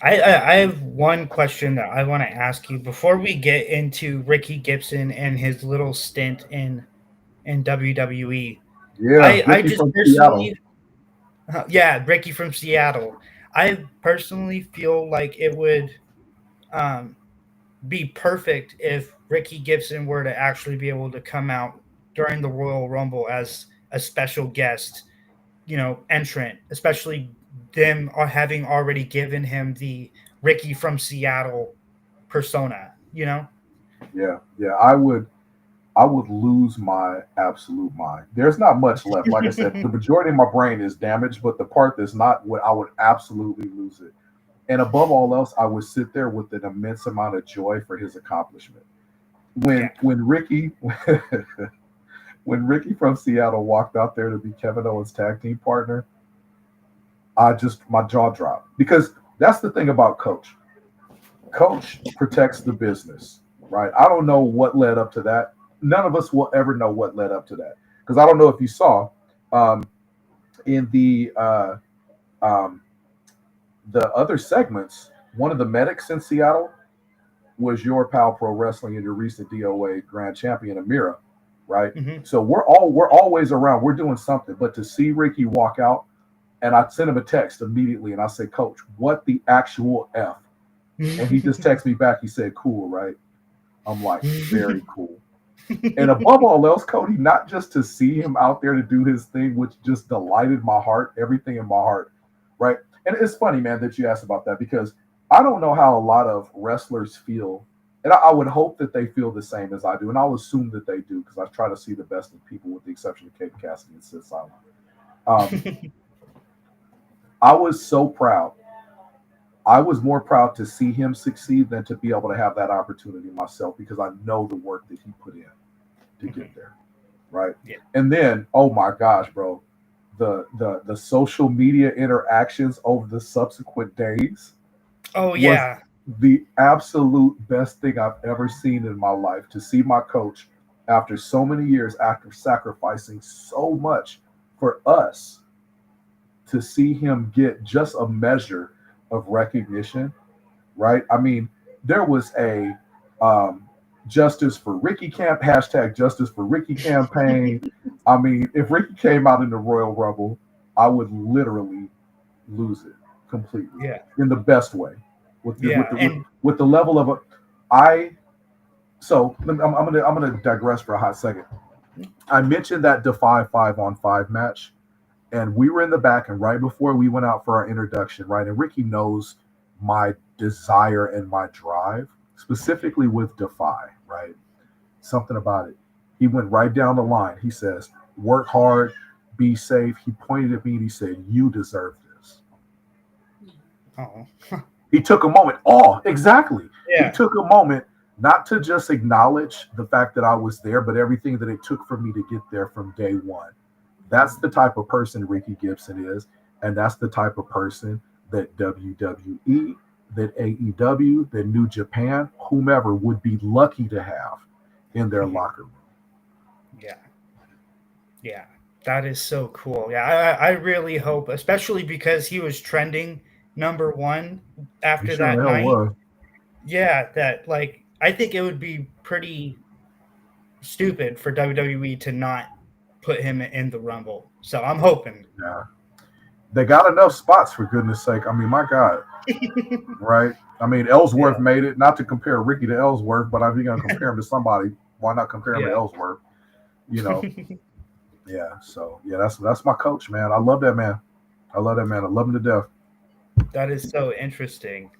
S1: I have one question that I want to ask you before we get into Ricky Gibson and his little stint in WWE.
S2: Yeah,
S1: I
S2: Ricky
S1: just
S2: from Seattle.
S1: personally, yeah, Ricky from Seattle. I personally feel like it would um, be perfect if Ricky Gibson were to actually be able to come out during the Royal Rumble as a special guest, entrant, especially them having already given him the Ricky from Seattle persona.
S2: Yeah, yeah. I would lose my absolute mind. There's not much left. Like I said, the majority of my brain is damaged, but the part that's not, what I would absolutely lose it. And above all else, I would sit there with an immense amount of joy for his accomplishment.
S1: Yeah.
S2: When Ricky when Ricky from Seattle walked out there to be Kevin Owens' tag team partner, I just, my jaw dropped, because that's the thing about Coach. Coach protects the business, right? I don't know what led up to that. None of us will ever know what led up to that, because I don't know if you saw, um, in um, the other segments, one of the medics in Seattle was your pal Pro Wrestling and your recent DOA Grand Champion Amira, right?
S1: Hmm.
S2: So we're always around. We're doing something. But to see Ricky walk out, and I sent him a text immediately, and I said, "Coach, what the actual f?" And he just texted me back. He said, "Cool, right?" I'm like, "Very cool." And above all else, Cody, not just to see him out there to do his thing, which just delighted my heart, everything in my heart, right? And it's funny, man, that you asked about that, because I don't know how a lot of wrestlers feel. And I would hope that they feel the same as I do. And I'll assume that they do, because I try to see the best in people, with the exception of Kate Cassidy and Sid Silent. Um, I was so proud. I was more proud to see him succeed than to be able to have that opportunity myself, because I know the work that he put in to get there, right?
S1: Yeah.
S2: And then, oh my gosh, bro, the social media interactions over the subsequent days
S1: Oh
S2: was
S1: yeah.
S2: the absolute best thing I've ever seen in my life. To see my coach, after so many years, after sacrificing so much for us, to see him get just a measure of recognition, right? I mean, there was a um, Justice for Ricky camp, hashtag Justice for Ricky campaign. I mean, if Ricky came out in the Royal Rumble, I would literally lose it completely,
S1: Yeah.
S2: in the best way, with the with
S1: Yeah.
S2: the with,
S1: And
S2: with the level of a, I. So I'm gonna digress for a hot second. I mentioned that Defy 5-on-5 match, and we were in the back, and right before we went out for our introduction, right, and Ricky knows my desire and my drive, specifically with Defy, right? Something about it. He went right down the line. He says, "Work hard, be safe." He pointed at me and he said, "You deserve this."
S1: oh
S2: He took a moment. Oh, exactly. He
S1: yeah.
S2: took a moment, not to just acknowledge the fact that I was there, but everything that it took for me to get there from day one. That's the type of person Ricky Gibson is, and that's the type of person that WWE, that AEW, that New Japan, whomever would be lucky to have in their
S1: Mhm.
S2: locker room.
S1: Yeah. Yeah. That is so cool. Yeah, I really hope, especially because he was trending number one
S2: He
S1: after
S2: sure the
S1: that
S2: hell
S1: night.
S2: was.
S1: Yeah, that like I think it would be pretty stupid for WWE to not put him in the Rumble. So I'm hoping.
S2: Yeah. They got enough spots, for goodness sake. I mean, my God, right? I mean, Ellsworth
S1: Yeah.
S2: made it. Not to compare Ricky to Ellsworth, but if you're gonna compare him to somebody, why not compare him to
S1: Yeah.
S2: Ellsworth? You know? Yeah. So yeah, that's my coach, man. I love that man. I love that man. I love him to death.
S1: That is so interesting.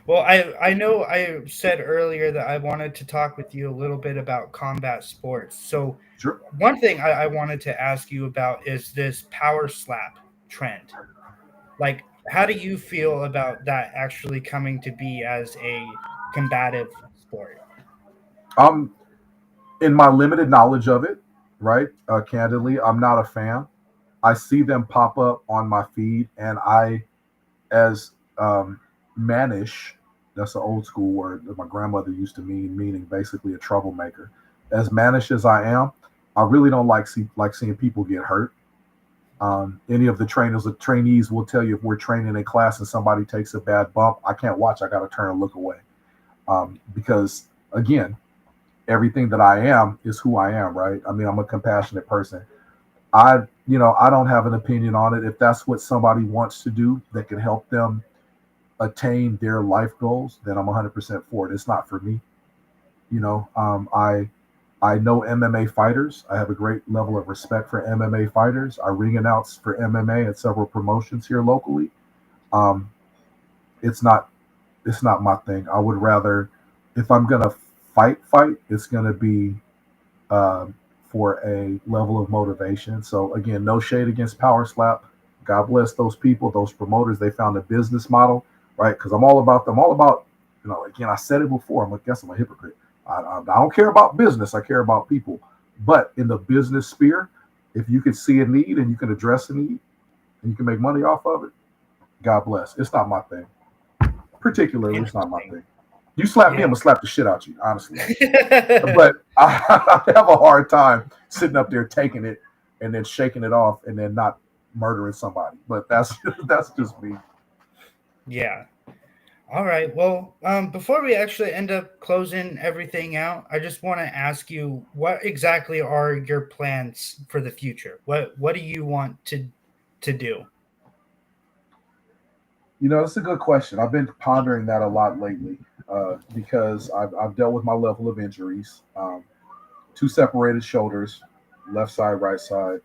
S1: Well, I know I said earlier that I wanted to talk with you a little bit about combat sports. So
S2: Sure.
S1: one thing I wanted to ask you about is this power slap trend. Like, how do you feel about that actually coming to be as a combative sport?
S2: Um, In my limited knowledge of it, right? Candidly, I'm not a fan. I see them pop up on my feed, and I, as mannish, that's an old school word that my grandmother used to meaning basically a troublemaker. As mannish as I am, I really don't like seeing people get hurt. Any of the trainees will tell you if we're training in class and somebody takes a bad bump, I can't watch. I got to turn and look away because, again, everything that I am is who I am, right? I mean, I'm a compassionate person. I don't have an opinion on it. If that's what somebody wants to do that can help them attain their life goals, then I'm 100% for it. It's not for me. I know MMA fighters. I have a great level of respect for MMA fighters. I ring announce for MMA at several promotions here locally. Um, it's not my thing. I would rather, if I'm gonna fight, it's gonna be for a level of motivation. So again, no shade against Power Slap. God bless those people, those promoters. They found a business model, right? Because I'm all about them. All about, again, I said it before. I'm a hypocrite. I don't care about business. I care about people. But in the business sphere, if you can see a need and you can address a need and you can make money off of it, God bless. It's not my thing. Particularly, it's not my thing. You slap me, I'm gonna slap the shit out you, honestly. But I have a hard time sitting up there taking it and then shaking it off and then not murdering somebody. But that's just me.
S1: Yeah. All right. Well, before we actually end up closing everything out, I just want to ask you, what exactly are your plans for the future? What do you want to do?
S2: It's a good question. I've been pondering that a lot lately because I've dealt with my level of injuries. Two separated shoulders, left side, right side,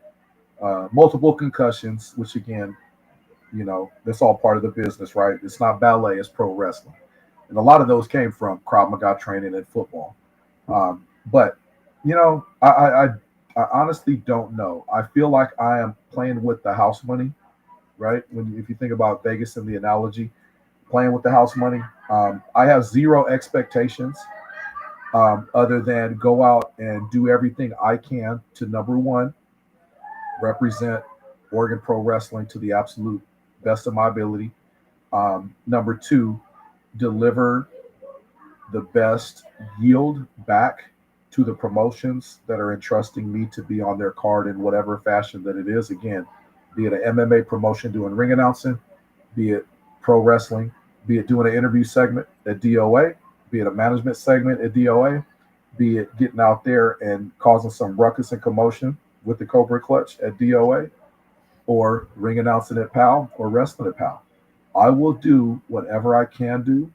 S2: multiple concussions, which again, that's all part of the business, right? It's not ballet, it's pro wrestling. And a lot of those came from Krav Maga training and football. But, I honestly don't know. I feel like I am playing with the house money, right? If you think about Vegas and the analogy, playing with the house money, I have zero expectations other than go out and do everything I can to, number one, represent Oregon Pro Wrestling to the absolute best of my ability. Number two, deliver the best yield back to the promotions that are entrusting me to be on their card in whatever fashion that it is. Again, be it an MMA promotion doing ring announcing, be it pro wrestling, be it doing an interview segment at DOA, be it a management segment at DOA, be it getting out there and causing some ruckus and commotion with the Cobra Clutch at DOA, or ring announcing at PAL or wrestling at PAL. I will do whatever I can do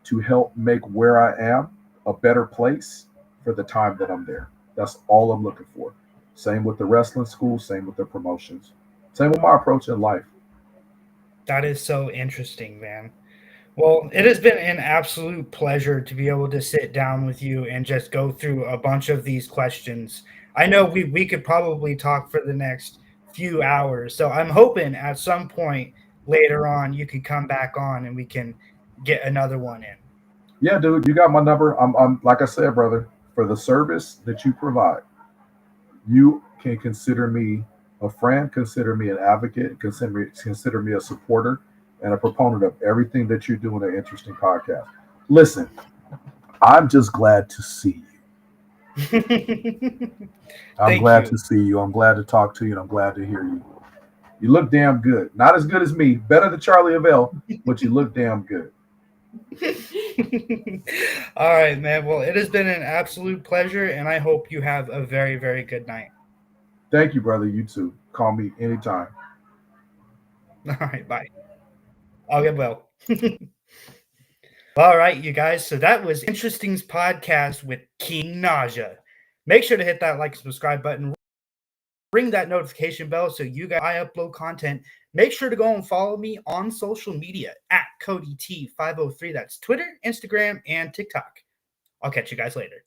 S2: to help make where I am a better place for the time that I'm there. That's all I'm looking for. Same with the wrestling school, same with the promotions, same with my approach in life.
S1: That is so interesting, man. Well, it has been an absolute pleasure to be able to sit down with you and just go through a bunch of these questions. I know we could probably talk for the next few hours. So I'm hoping at some point later on you could come back on and we can get another one in.
S2: Yeah, dude, you got my number. I'm like I said, brother, for the service that you provide, you can consider me a friend, consider me an advocate, consider me a supporter and a proponent of everything that you're doing. An interesting podcast. Listen, I'm just glad to see you. I'm
S1: Thank
S2: glad
S1: you.
S2: to see you. I'm glad to talk to you, and I'm glad to hear you. You look damn good. Not as good as me, better than Charlie Avell, but you look damn good.
S1: All right, man. Well, it has been an absolute pleasure, and I hope you have a very, very good night.
S2: Thank you, brother. You too. Call me anytime.
S1: All right, bye. I'll get well. All right, you guys. So that was Interesting's podcast with King NAJA. Make sure to hit that like and subscribe button. Ring that notification bell so you guys, I upload content. Make sure to go and follow me on social media at CodyT503. That's Twitter, Instagram, and TikTok. I'll catch you guys later.